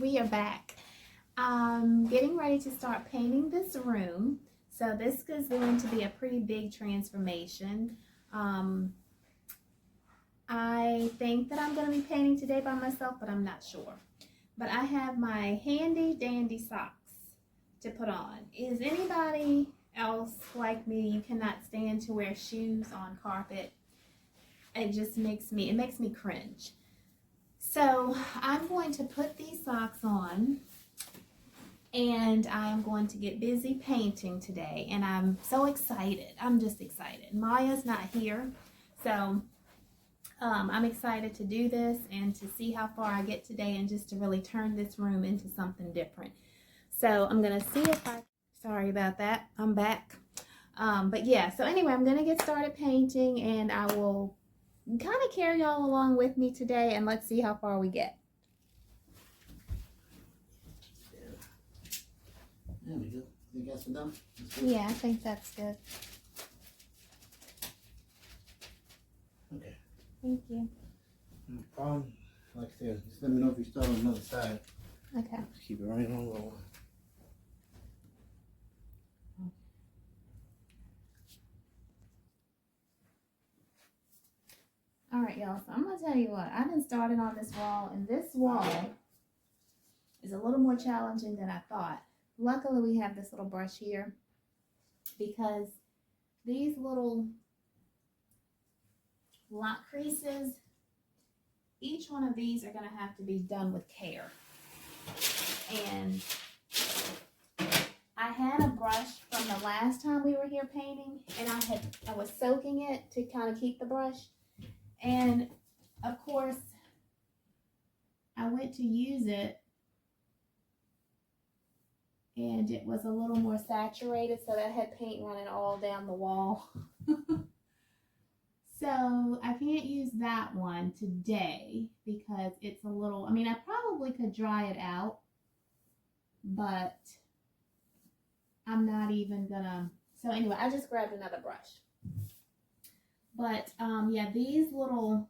We are back. I'm getting ready to start painting this room. So this is going to be a pretty big transformation. Um, I think that I'm going to be painting today by myself, but I'm not sure. But I have my handy dandy socks to put on. Is anybody else like me? You cannot stand to wear shoes on carpet. It makes me cringe. So I'm going to put these socks on and I'm going to get busy painting today, and I'm so excited. I'm just excited. Maya's not here, so I'm excited to do this and to see how far I get today and just to really turn this room into something different. So I'm gonna see if sorry about that, I'm back. But yeah, so anyway, I'm gonna get started painting and I will kind of carry y'all along with me today, and let's see how far we get. There we go. You guys are done? Yeah, I think that's good. Okay. Thank you. No problem. Like I said, just let me know if you start on another side. Okay. Just keep it right on rolling. All right, y'all. So I'm gonna tell you what. I've been started on this wall, and this wall is a little more challenging than I thought. Luckily, we have this little brush here because these little lot creases, each one of these are gonna have to be done with care. And I had a brush from the last time we were here painting, and I was soaking it to kind of keep the brush. And of course, I went to use it and it was a little more saturated, so that had paint running all down the wall. So I can't use that one today because it's a little, I mean, I probably could dry it out, but I'm not even gonna. So anyway, I just grabbed another brush. But yeah, these little,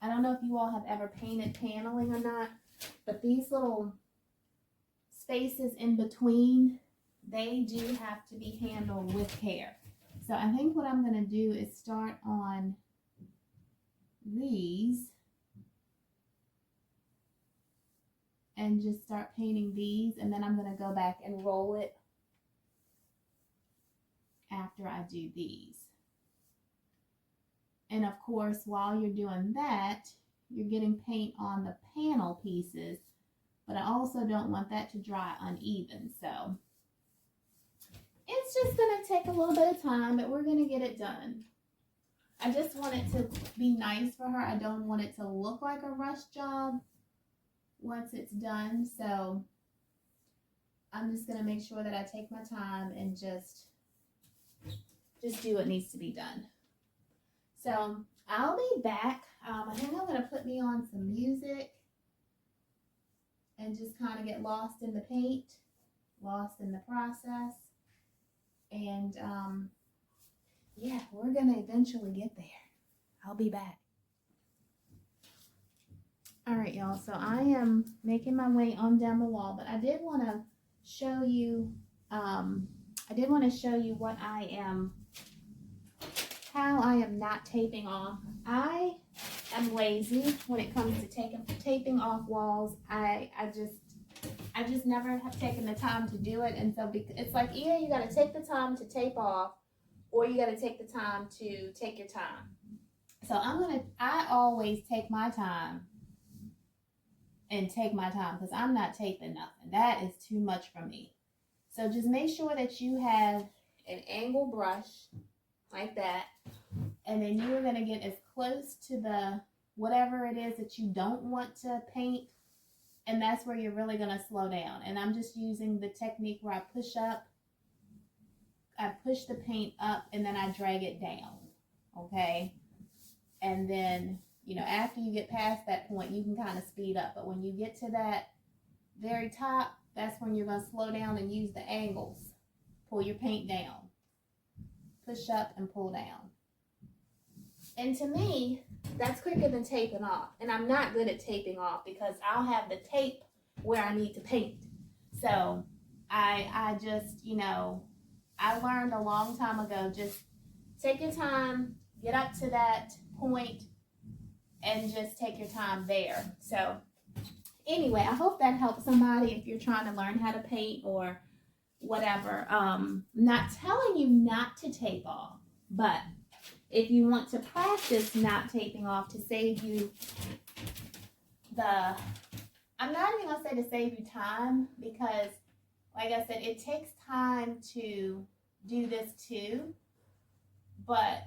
I don't know if you all have ever painted paneling or not, but these little spaces in between, they do have to be handled with care. So I think what I'm going to do is start on these and just start painting these, and then I'm going to go back and roll it after I do these. And of course, while you're doing that, you're getting paint on the panel pieces, but I also don't want that to dry uneven. So it's just gonna take a little bit of time, but we're gonna get it done. I just want it to be nice for her. I don't want it to look like a rush job once it's done. So I'm just gonna make sure that I take my time and just do what needs to be done. So I'll be back. I think I'm gonna put me on some music and just kind of get lost in the paint, lost in the process. And yeah, we're gonna eventually get there. I'll be back. All right, y'all, so I am making my way on down the wall, but I did want to show you, what how I am not taping off. I am lazy when it comes to taping off walls. I just never have taken the time to do it, and so it's like either you got to take the time to tape off, or you got to take the time to take your time. So I always take my time because I'm not taping nothing. That is too much for me. So just make sure that you have an angle brush like that, and then you're going to get as close to the whatever it is that you don't want to paint, and that's where you're really going to slow down. And I'm just using the technique where I push the paint up and then I drag it down, okay? And then, you know, after you get past that point, you can kind of speed up, but when you get to that very top, that's when you're going to slow down and use the angles. Pull your paint down, push up and pull down. And to me, that's quicker than taping off. And I'm not good at taping off because I'll have the tape where I need to paint. So I just, I learned a long time ago, just take your time, get up to that point, and just take your time there. So anyway, I hope that helps somebody if you're trying to learn how to paint or whatever. Not telling you not to tape off, but if you want to practice not taping off to save you I'm not even gonna say to save you time, because like I said, it takes time to do this too, but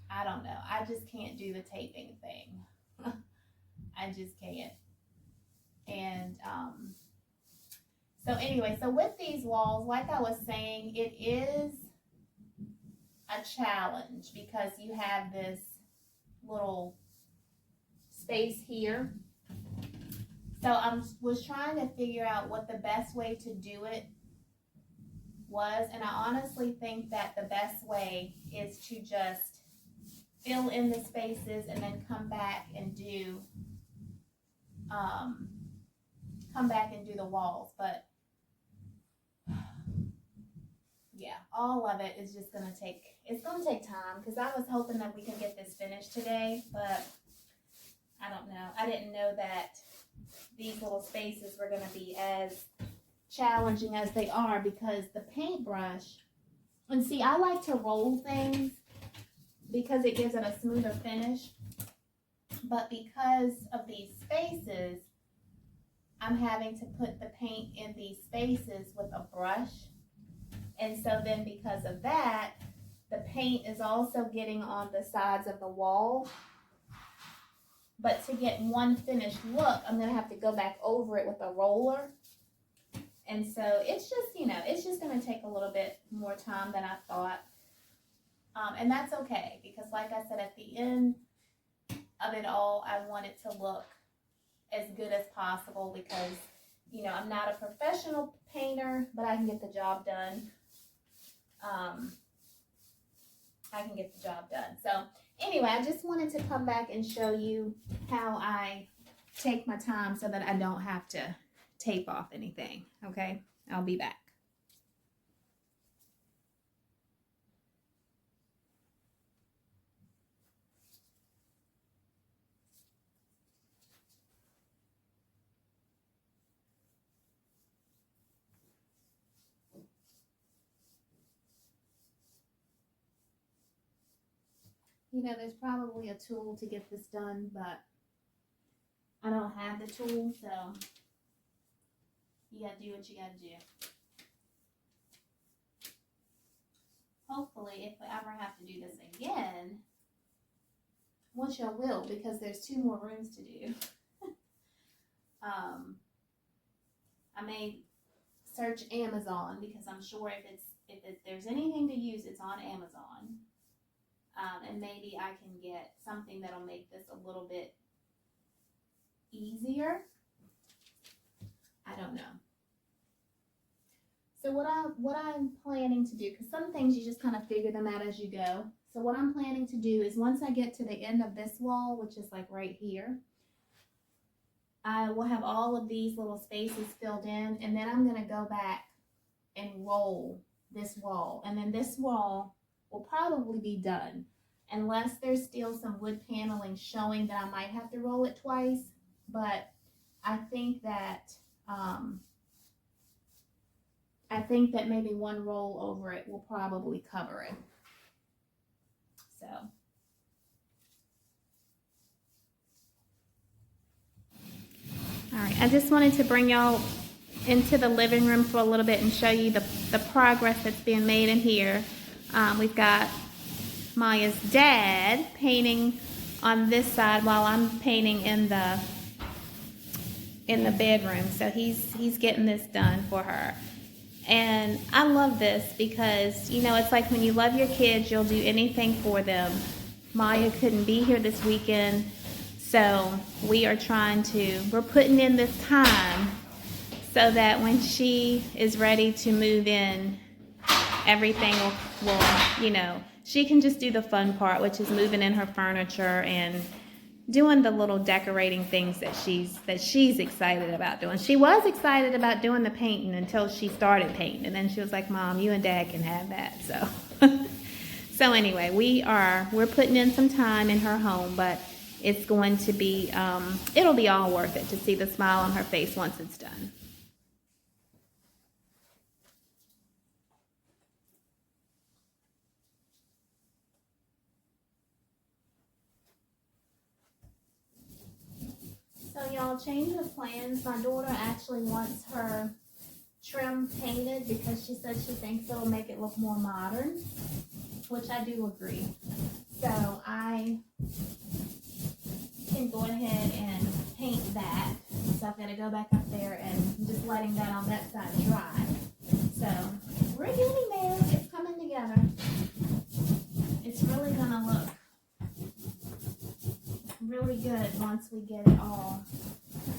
I don't know. I just can't do the taping thing. I just can't. And so anyway, so with these walls, like I was saying, it is a challenge because you have this little space here. So I was trying to figure out what the best way to do it was, and I honestly think that the best way is to just fill in the spaces and then come back and do the walls. But yeah, all of it is just gonna take time, because I was hoping that we could get this finished today, but I don't know. I didn't know that these little spaces were going to be as challenging as they are, because the paintbrush, and see, I like to roll things because it gives it a smoother finish, but because of these spaces, I'm having to put the paint in these spaces with a brush, and so then because of that, the paint is also getting on the sides of the wall. But to get one finished look, I'm going to have to go back over it with a roller. And so it's just, it's just going to take a little bit more time than I thought. And that's okay, because like I said, at the end of it all, I want it to look as good as possible, because, I'm not a professional painter, but I can get the job done. So anyway, I just wanted to come back and show you how I take my time so that I don't have to tape off anything. Okay, I'll be back. There's probably a tool to get this done, but I don't have the tool, so you gotta do what you gotta do. Hopefully, if I ever have to do this again, which I will, because there's 2 more rooms to do, I may search Amazon, because I'm sure if there's anything to use, it's on Amazon. And maybe I can get something that'll make this a little bit easier. I don't know. So what I'm planning to do, because some things you just kind of figure them out as you go. So what I'm planning to do is, once I get to the end of this wall, which is like right here, I will have all of these little spaces filled in, and then I'm going to go back and roll this wall. And then this wall will probably be done, unless there's still some wood paneling showing that I might have to roll it twice. But I think that maybe one roll over it will probably cover it. So all right, I just wanted to bring y'all into the living room for a little bit and show you the progress that's being made in here. We've got Maya's dad painting on this side while I'm painting in the bedroom. So he's getting this done for her. And I love this because, it's like when you love your kids, you'll do anything for them. Maya couldn't be here this weekend, so we're putting in this time so that when she is ready to move in, everything will she can just do the fun part, which is moving in her furniture and doing the little decorating things that she's excited about doing. She was excited about doing the painting until she started painting, and then she was like, Mom, you and Dad can have that. So so anyway, we're putting in some time in her home, but it's going to be it'll be all worth it to see the smile on her face once it's done. So y'all, change of plans. My daughter actually wants her trim painted because she said she thinks it'll make it look more modern, which I do agree. So I can go ahead and paint that. So I've got to go back up there and just letting that on that side dry. So we're getting there. It's coming together. It's really gonna look really good once we get it all.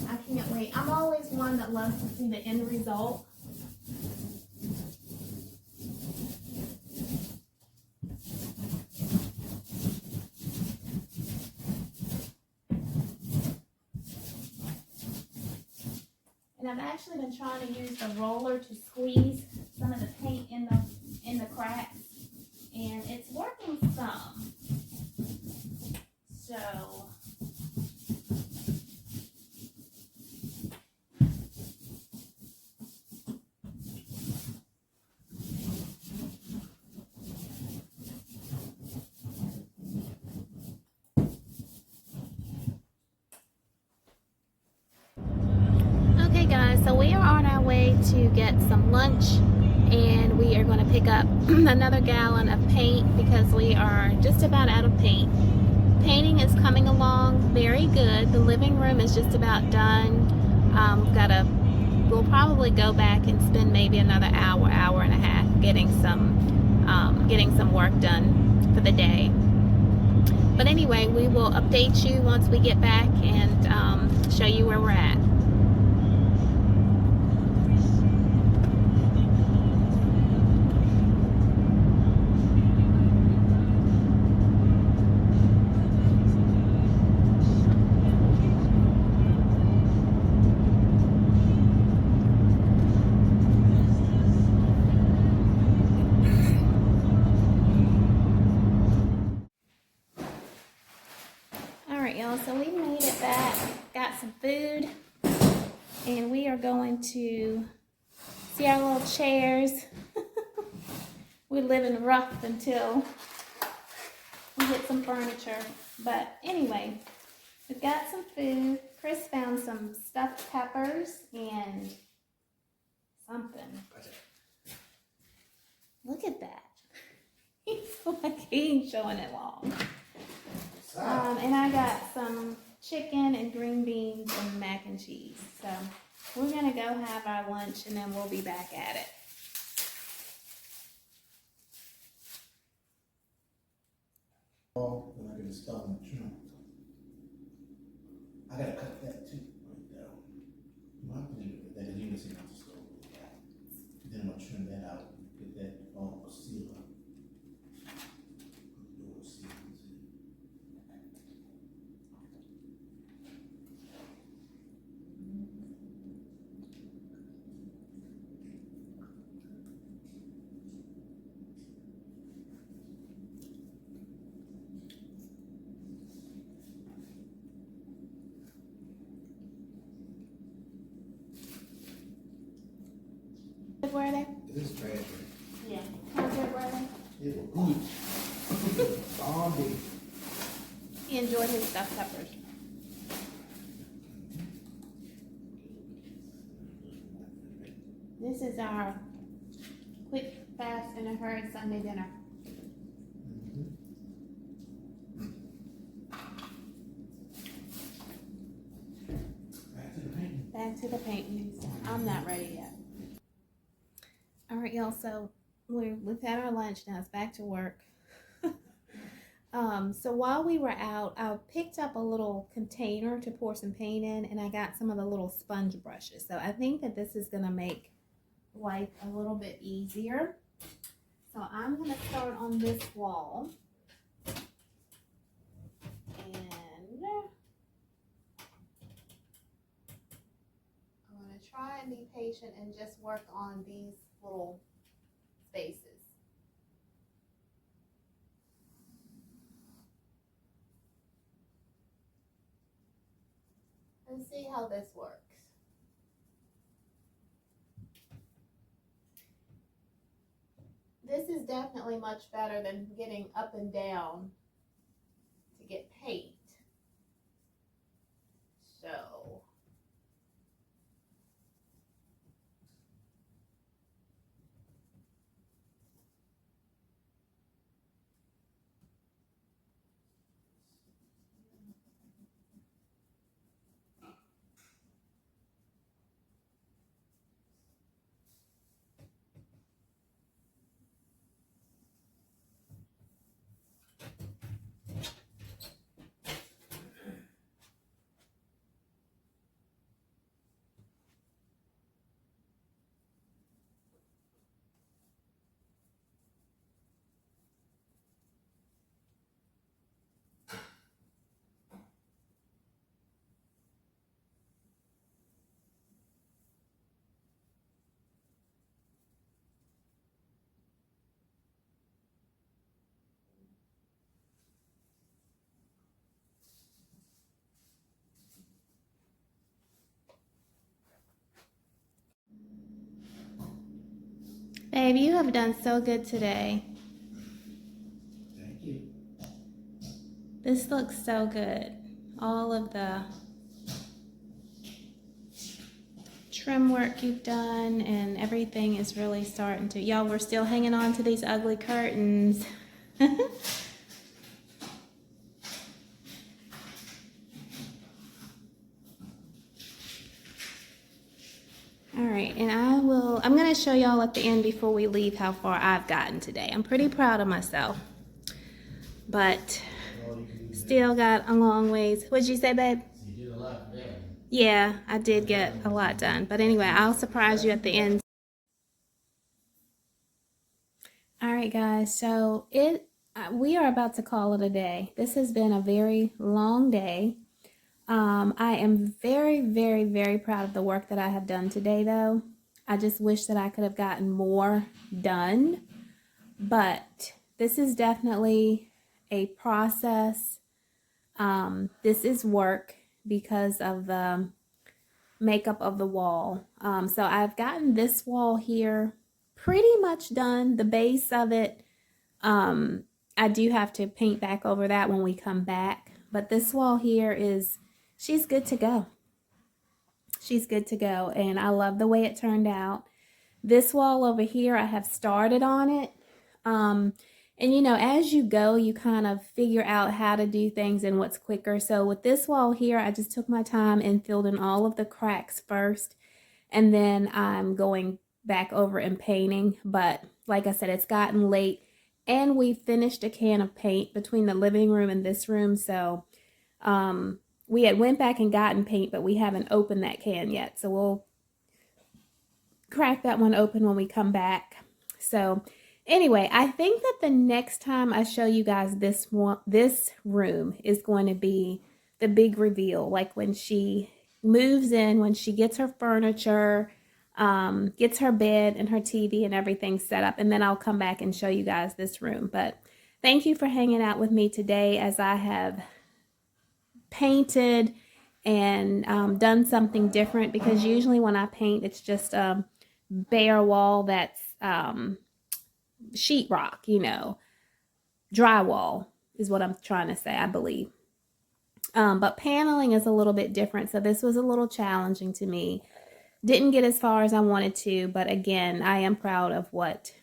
I can't wait. I'm always one that loves to see the end result. And I've actually been trying to use the roller to squeeze some of the paint in the cracks, and it's working some. So okay guys, so we are on our way to get some lunch, and we are going to pick up another gallon of paint because we are just about out of paint. Painting is coming along very good. The living room is just about done. We'll probably go back and spend maybe another hour and a half getting some work done for the day. But anyway, we will update you once we get back and show you where we're at. So we made it back, got some food, and we are going to see our little chairs. We live in rough until we get some furniture. But anyway, we've got some food. Chris found some stuffed peppers and something. Look at that. He's like, he ain't showing it long. And I got some chicken and green beans and mac and cheese. So we're going to go have our lunch and then we'll be back at it. Oh, then I can start on the trim. I gotta cut that too, right there. You have to leave it that you can see how to stove. Then I'm gonna trim that out, get that all sealed up. Door seals in. Were they? It is trash. Yeah. How's it, brother? It was good. All day. He enjoyed his stuffed peppers. This is our quick, fast, and a hurry Sunday dinner. Back to the painting. Back to the painting. I'm not ready yet. All right, y'all. So we've had our lunch now. It's back to work. So while we were out, I picked up a little container to pour some paint in, and I got some of the little sponge brushes. So I think that this is gonna make life a little bit easier. So I'm gonna start on this wall, and try and be patient and just work on these little spaces. And see how this works. This is definitely much better than getting up and down to get paint. So babe, you have done so good today. Thank you. This looks so good. All of the trim work you've done and everything is really starting to, y'all, we're still hanging on to these ugly curtains. All right, and I'm gonna show y'all at the end before we leave how far I've gotten today. I'm pretty proud of myself, but still got a long ways. What'd you say, babe? You did a lot today. Yeah, I did get a lot done. But anyway, I'll surprise you at the end. All right, guys, so we are about to call it a day. This has been a very long day. I am very, very, very proud of the work that I have done today, though. I just wish that I could have gotten more done. But this is definitely a process. This is work because of the makeup of the wall. So I've gotten this wall here pretty much done. The base of it, I do have to paint back over that when we come back. But this wall here she's good to go. She's good to go. And I love the way it turned out. This wall over here, I have started on it. And you know, as you go, you kind of figure out how to do things and what's quicker. So with this wall here, I just took my time and filled in all of the cracks first. And then I'm going back over and painting. But like I said, it's gotten late. And we finished a can of paint between the living room and this room. So we had went back and gotten paint, but we haven't opened that can yet. So we'll crack that one open when we come back. So anyway, I think that the next time I show you guys this room is going to be the big reveal. Like when she moves in, when she gets her furniture, gets her bed and her TV and everything set up. And then I'll come back and show you guys this room. But thank you for hanging out with me today as I have painted and done something different, because usually when I paint, it's just a bare wall that's sheetrock, you know, drywall is what I'm trying to say, I believe. But paneling is a little bit different, so this was a little challenging to me. Didn't get as far as I wanted to, but again, I am proud of what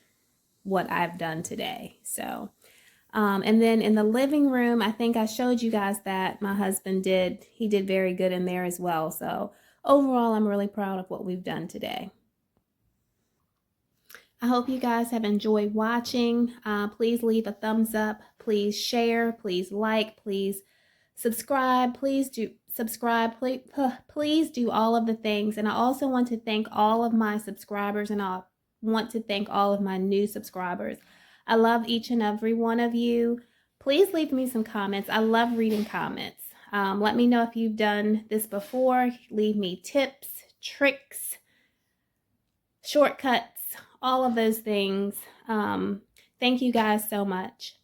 I've done today. So, and then in the living room, I think I showed you guys that my husband did very good in there as well. So overall, I'm really proud of what we've done today. I hope you guys have enjoyed watching. Please leave a thumbs up. Please share. Please like. Please subscribe. Please do subscribe. Please do all of the things. And I also want to thank all of my subscribers, and I want to thank all of my new subscribers. I love each and every one of you. Please leave me some comments. I love reading comments. Let me know if you've done this before. Leave me tips, tricks, shortcuts, all of those things. Thank you guys so much.